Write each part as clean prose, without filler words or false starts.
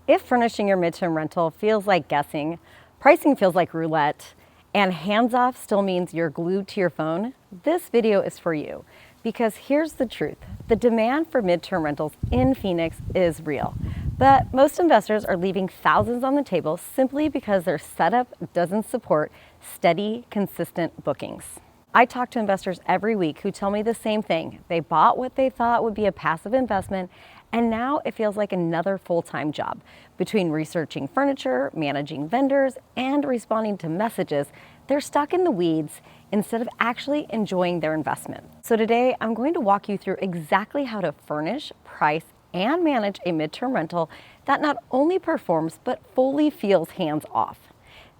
If furnishing your midterm rental feels like guessing, pricing feels like roulette, and hands-off still means you're glued to your phone, this video is for you. Because here's the truth, the demand for midterm rentals in Phoenix is real. But most investors are leaving thousands on the table simply because their setup doesn't support steady, consistent bookings. I talk to investors every week who tell me the same thing. They bought what they thought would be a passive investment, and now it feels like another full-time job. Between researching furniture, managing vendors, and responding to messages, they're stuck in the weeds instead of actually enjoying their investment. So today, I'm going to walk you through exactly how to furnish, price, and manage a midterm rental that not only performs, but fully feels hands-off.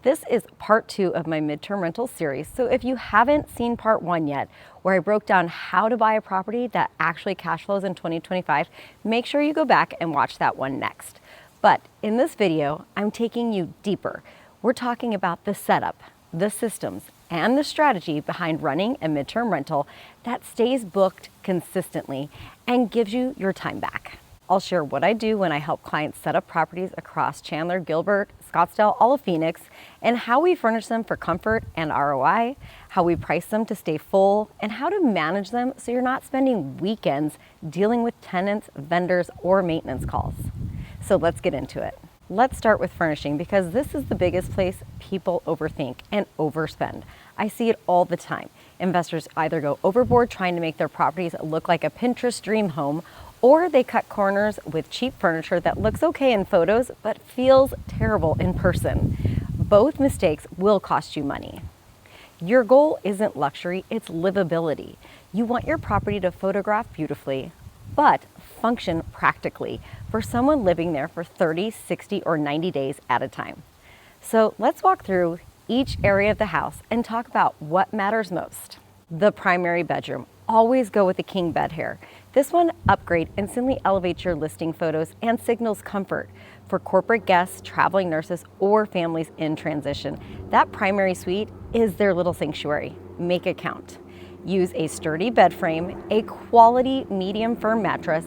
This is part 2 of my midterm rental series, so if you haven't seen part 1 yet, where I broke down how to buy a property that actually cash flows in 2025, make sure you go back and watch that one next. But in this video, I'm taking you deeper. We're talking about the setup, the systems, and the strategy behind running a midterm rental that stays booked consistently and gives you your time back. I'll share what I do when I help clients set up properties across Chandler, Gilbert, Scottsdale, all of Phoenix, and how we furnish them for comfort and ROI, how we price them to stay full, and how to manage them so you're not spending weekends dealing with tenants, vendors, or maintenance calls. So let's get into it. Let's start with furnishing because this is the biggest place people overthink and overspend. I see it all the time. Investors either go overboard trying to make their properties look like a Pinterest dream home, or they cut corners with cheap furniture that looks okay in photos but feels terrible in person. Both mistakes will cost you money. Your goal isn't luxury, it's livability. You want your property to photograph beautifully, but function practically for someone living there for 30, 60, or 90 days at a time. So let's walk through each area of the house and talk about what matters most. The primary bedroom. Always go with the king bed here. This one upgrade instantly elevates your listing photos and signals comfort for corporate guests, traveling nurses, or families in transition. That primary suite is their little sanctuary. Make it count. Use a sturdy bed frame, a quality medium firm mattress,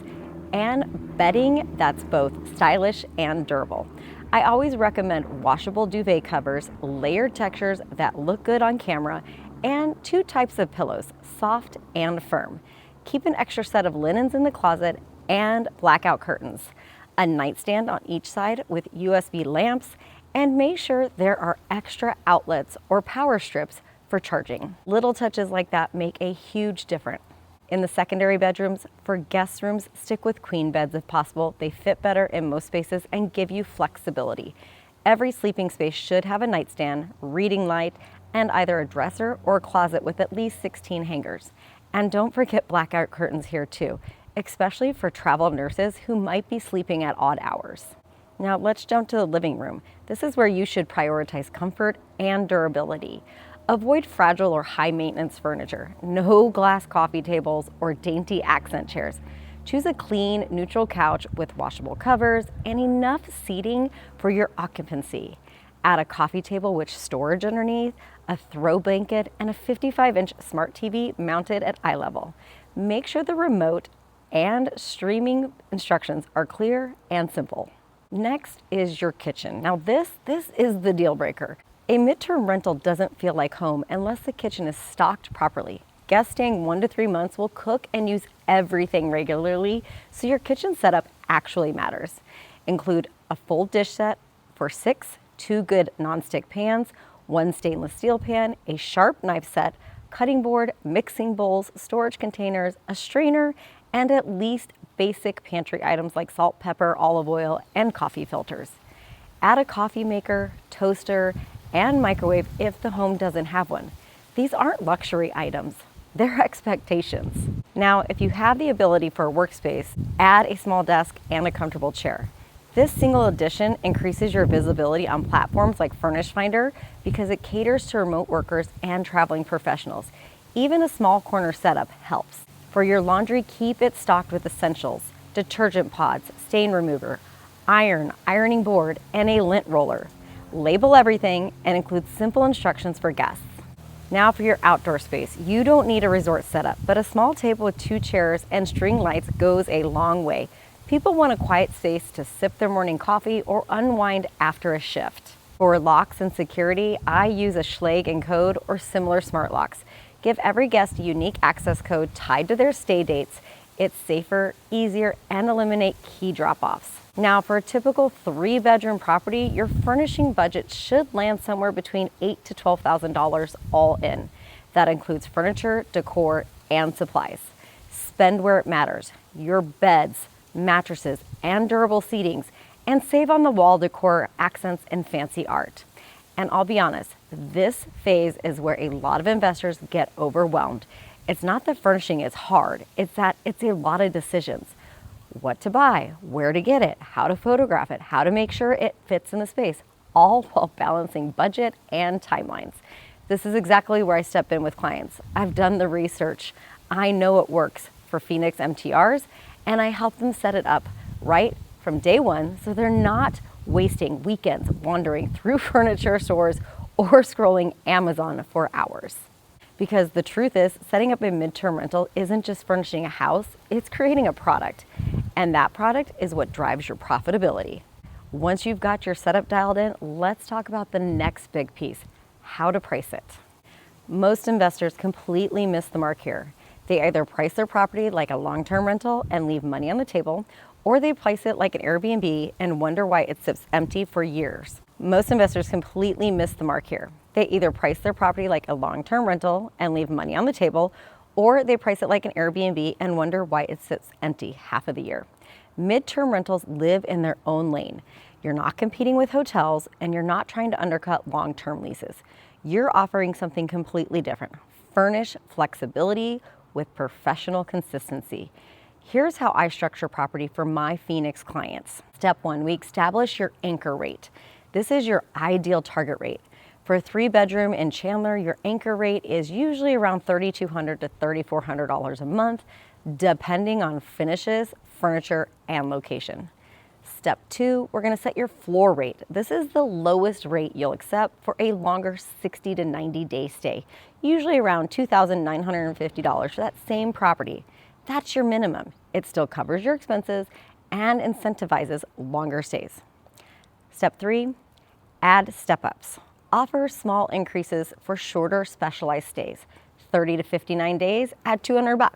and bedding that's both stylish and durable. I always recommend washable duvet covers, layered textures that look good on camera, and 2 types of pillows, soft and firm. Keep an extra set of linens in the closet and blackout curtains, a nightstand on each side with USB lamps, and make sure there are extra outlets or power strips for charging. Little touches like that make a huge difference. In the secondary bedrooms, for guest rooms, stick with queen beds if possible. They fit better in most spaces and give you flexibility. Every sleeping space should have a nightstand, reading light, and either a dresser or a closet with at least 16 hangers. And don't forget blackout curtains here too, especially for travel nurses who might be sleeping at odd hours. Now let's jump to the living room. This is where you should prioritize comfort and durability. Avoid fragile or high maintenance furniture. No glass coffee tables or dainty accent chairs. Choose a clean, neutral couch with washable covers and enough seating for your occupancy. Add a coffee table with storage underneath, a throw blanket, and a 55-inch smart TV mounted at eye level. Make sure the remote and streaming instructions are clear and simple. Next is your kitchen. Now this is the deal breaker. A midterm rental doesn't feel like home unless the kitchen is stocked properly. Guests staying 1 to 3 months will cook and use everything regularly, so your kitchen setup actually matters. Include a full dish set for 6, 2 good nonstick pans, 1 stainless steel pan, a sharp knife set, cutting board, mixing bowls, storage containers, a strainer, and at least basic pantry items like salt, pepper, olive oil, and coffee filters. Add a coffee maker, toaster, and microwave if the home doesn't have one. These aren't luxury items, they're expectations. Now, if you have the ability for a workspace, add a small desk and a comfortable chair. This single addition increases your visibility on platforms like Furnished Finder because it caters to remote workers and traveling professionals. Even a small corner setup helps. For your laundry, keep it stocked with essentials, detergent pods, stain remover, iron, ironing board, and a lint roller. Label everything and include simple instructions for guests. Now for your outdoor space. You don't need a resort setup, but a small table with 2 chairs and string lights goes a long way. People want a quiet space to sip their morning coffee or unwind after a shift. For locks and security, I use a Schlage and Code or similar smart locks. Give every guest a unique access code tied to their stay dates. It's safer, easier, and eliminate key drop-offs. Now, for a typical 3-bedroom property, your furnishing budget should land somewhere between $8,000 to $12,000 all in. That includes furniture, decor, and supplies. Spend where it matters: your beds, mattresses, and durable seatings, and save on the wall decor, accents, and fancy art. And I'll be honest, this phase is where a lot of investors get overwhelmed. It's not that furnishing is hard, it's that it's a lot of decisions. What to buy, where to get it, how to photograph it, how to make sure it fits in the space, all while balancing budget and timelines. This is exactly where I step in with clients. I've done the research. I know it works for Phoenix MTRs, and I help them set it up right from day one so they're not wasting weekends wandering through furniture stores or scrolling Amazon for hours. Because the truth is, setting up a midterm rental isn't just furnishing a house, it's creating a product. And that product is what drives your profitability. Once you've got your setup dialed in, let's talk about the next big piece: how to price it. Most investors completely miss the mark here. They either price their property like a long-term rental and leave money on the table, or they price it like an Airbnb and wonder why it sits empty for years. Most investors completely miss the mark here. They either price their property like a long-term rental and leave money on the table, or they price it like an Airbnb and wonder why it sits empty half of the year. Midterm rentals live in their own lane. You're not competing with hotels, and you're not trying to undercut long-term leases. You're offering something completely different: furnish flexibility with professional consistency. Here's how I structure property for my Phoenix clients. Step 1, we establish your anchor rate. This is your ideal target rate. For a 3-bedroom in Chandler, your anchor rate is usually around $3,200 to $3,400 a month, depending on finishes, furniture, and location. Step 2, we're gonna set your floor rate. This is the lowest rate you'll accept for a longer 60 to 90 day stay, usually around $2,950 for that same property. That's your minimum. It still covers your expenses and incentivizes longer stays. Step 3, add step-ups. Offer small increases for shorter specialized stays. 30 to 59 days, add $200.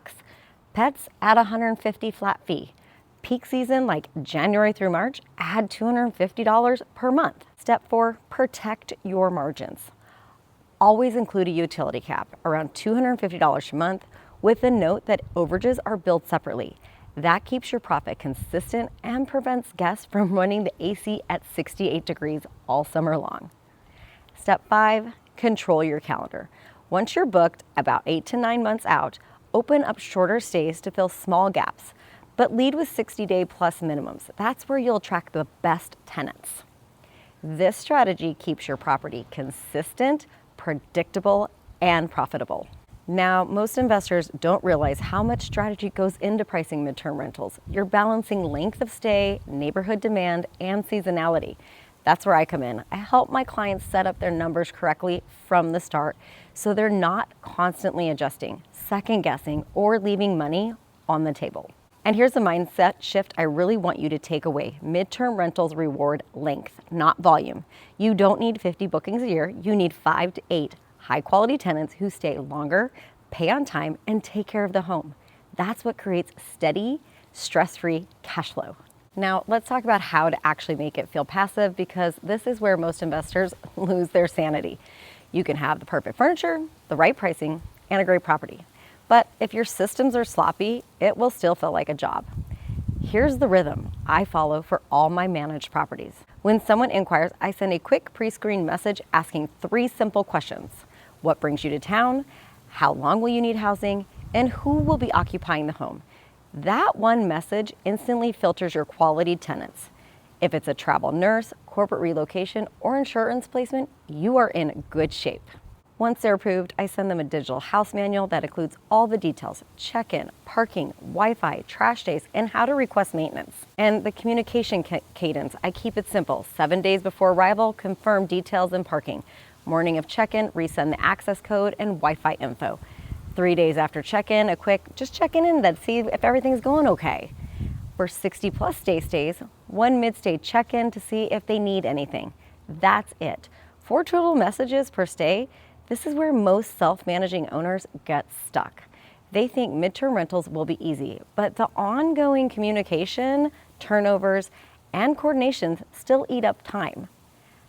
Pets, add $150 flat fee. Peak season like January through March, add $250 per month. Step 4, protect your margins. Always include a utility cap, around $250 a month, with a note that overages are billed separately. That keeps your profit consistent and prevents guests from running the AC at 68 degrees all summer long. Step 5, control your calendar. Once you're booked about 8 to 9 months out, open up shorter stays to fill small gaps, but lead with 60-day plus minimums. That's where you'll attract the best tenants. This strategy keeps your property consistent, predictable, and profitable. Now, most investors don't realize how much strategy goes into pricing midterm rentals. You're balancing length of stay, neighborhood demand, and seasonality. That's where I come in. I help my clients set up their numbers correctly from the start so they're not constantly adjusting, second guessing, or leaving money on the table. And here's the mindset shift I really want you to take away. Midterm rentals reward length, not volume. You don't need 50 bookings a year. You need 5 to 8 high-quality tenants who stay longer, pay on time, and take care of the home. That's what creates steady, stress-free cash flow. Now, let's talk about how to actually make it feel passive, because this is where most investors lose their sanity. You can have the perfect furniture, the right pricing, and a great property. But if your systems are sloppy, it will still feel like a job. Here's the rhythm I follow for all my managed properties. When someone inquires, I send a quick pre-screen message asking 3 simple questions. What brings you to town? How long will you need housing? And who will be occupying the home? That one message instantly filters your quality tenants. If it's a travel nurse, corporate relocation, or insurance placement, you are in good shape. Once they're approved, I send them a digital house manual that includes all the details: check-in, parking, Wi-Fi, trash days, and how to request maintenance. And the communication cadence, I keep it simple. 7 days before arrival, confirm details and parking. Morning of check-in, resend the access code and Wi-Fi info. 3 days after check-in, a quick just checking in to see if everything's going okay. For 60+ stay stays, one mid-stay check-in to see if they need anything. That's it. 4 total messages per stay. This is where most self-managing owners get stuck. They think midterm rentals will be easy, but the ongoing communication, turnovers, and coordinations still eat up time.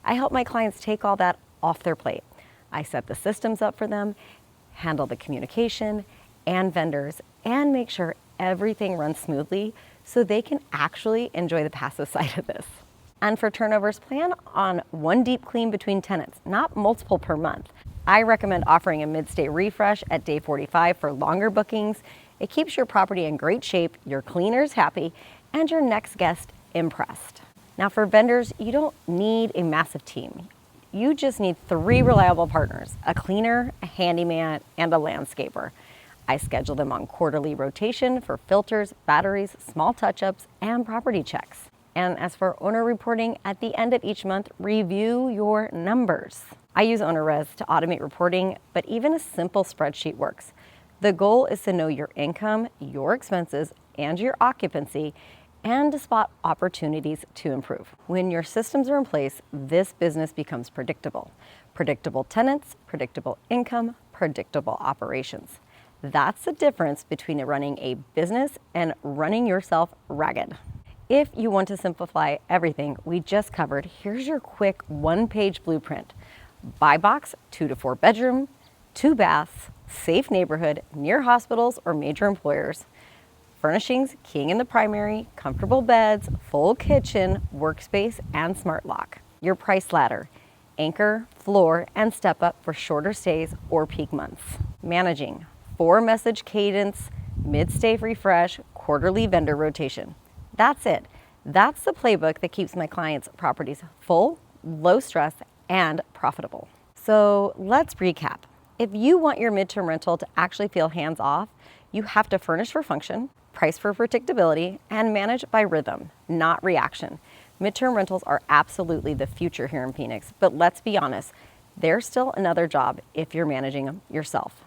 I help my clients take all that off their plate. I set the systems up for them, handle the communication and vendors, and make sure everything runs smoothly so they can actually enjoy the passive side of this. And for turnovers, plan on one deep clean between tenants, not multiple per month. I recommend offering a mid-stay refresh at day 45 for longer bookings. It keeps your property in great shape, your cleaners happy, and your next guest impressed. Now for vendors, you don't need a massive team. You just need 3 reliable partners, a cleaner, a handyman, and a landscaper. I schedule them on quarterly rotation for filters, batteries, small touch-ups, and property checks. And as for owner reporting, at the end of each month, review your numbers. I use OwnerRez to automate reporting, but even a simple spreadsheet works. The goal is to know your income, your expenses, and your occupancy, and to spot opportunities to improve. When your systems are in place, this business becomes predictable. Predictable tenants, predictable income, predictable operations. That's the difference between running a business and running yourself ragged. If you want to simplify everything we just covered, here's your quick 1-page blueprint. Buy box, 2 to 4 bedroom, 2 baths, safe neighborhood, near hospitals or major employers. Furnishings, king in the primary, comfortable beds, full kitchen, workspace, and smart lock. Your price ladder, anchor, floor, and step up for shorter stays or peak months. Managing, 4-message cadence, mid-stay refresh, quarterly vendor rotation. That's it. That's the playbook that keeps my clients' properties full, low stress, and profitable. So let's recap. If you want your midterm rental to actually feel hands-off, you have to furnish for function, price for predictability, and manage by rhythm, not reaction. Midterm rentals are absolutely the future here in Phoenix, but let's be honest, there's still another job if you're managing them yourself.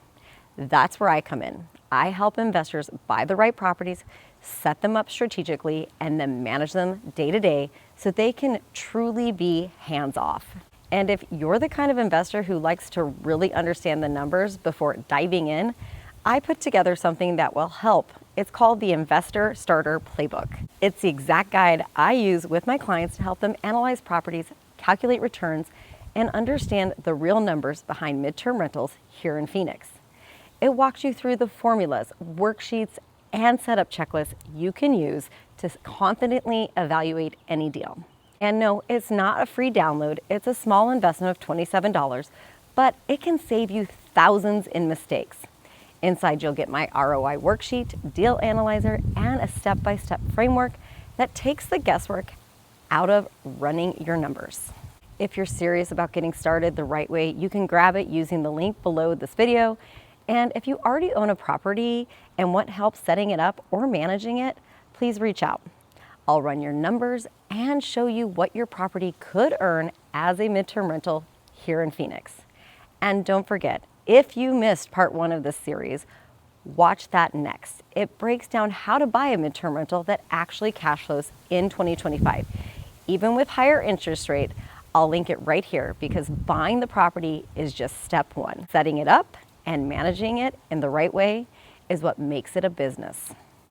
That's where I come in. I help investors buy the right properties, set them up strategically, and then manage them day to day so they can truly be hands-off. And if you're the kind of investor who likes to really understand the numbers before diving in, I put together something that will help. It's called the Investor Starter Playbook. It's the exact guide I use with my clients to help them analyze properties, calculate returns, and understand the real numbers behind midterm rentals here in Phoenix. It walks you through the formulas, worksheets, and setup checklists you can use to confidently evaluate any deal. And no, it's not a free download. It's a small investment of $27, but it can save you thousands in mistakes. Inside, you'll get my ROI worksheet, deal analyzer, and a step-by-step framework that takes the guesswork out of running your numbers. If you're serious about getting started the right way, you can grab it using the link below this video. And if you already own a property and want help setting it up or managing it, please reach out. I'll run your numbers and show you what your property could earn as a midterm rental here in Phoenix. And don't forget, if you missed part 1 of this series, watch that next. It breaks down how to buy a midterm rental that actually cash flows in 2025. Even with higher interest rate, I'll link it right here because buying the property is just step 1. Setting it up and managing it in the right way is what makes it a business.